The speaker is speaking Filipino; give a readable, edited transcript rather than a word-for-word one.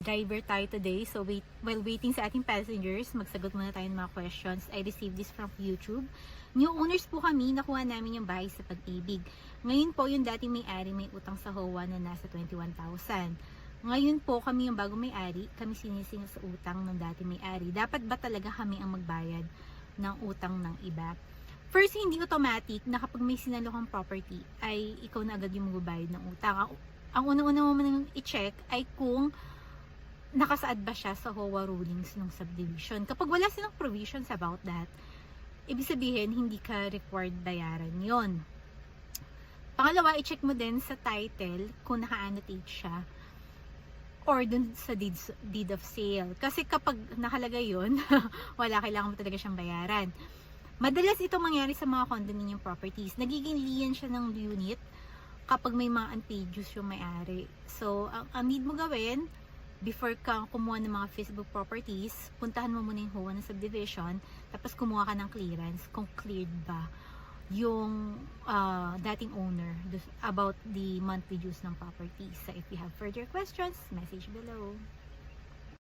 Driver tayo today. So while waiting sa ating passengers, magsagot muna tayo ng mga questions. I received this from YouTube. New owners po kami, nakuha namin yung bahay sa Pag-ibig. Ngayon po yung dating may-ari may utang sa HOA na nasa 21,000. Ngayon po kami yung bago may-ari, kami sinisingil sa utang ng dating may-ari. Dapat ba talaga kami ang magbayad ng utang ng iba? First, hindi automatic na kapag may sinalo kang property ay ikaw na agad yung magbabayad ng utang. Ang unang-una mo man i-check ay kung nakasaad ba siya sa HOA rulings ng subdivision. Kapag wala silang provisions about that, ibig sabihin, hindi ka required bayaran yon. Pangalawa, i-check mo din sa title kung naka-annotate siya or dun sa deed of sale. Kasi kapag nakalagay yon, kailangan mo talaga siyang bayaran. Madalas ito mangyari sa mga condominium properties. Nagiging lien siya ng unit kapag may mga unpaid dues yung may-ari. So, ang need mo gawin, before ka kumuha ng mga feasible properties, puntahan mo muna yung HOA ng subdivision, tapos kumuha ka ng clearance kung cleared ba yung dating owner about the monthly dues ng properties. So if you have further questions, message below.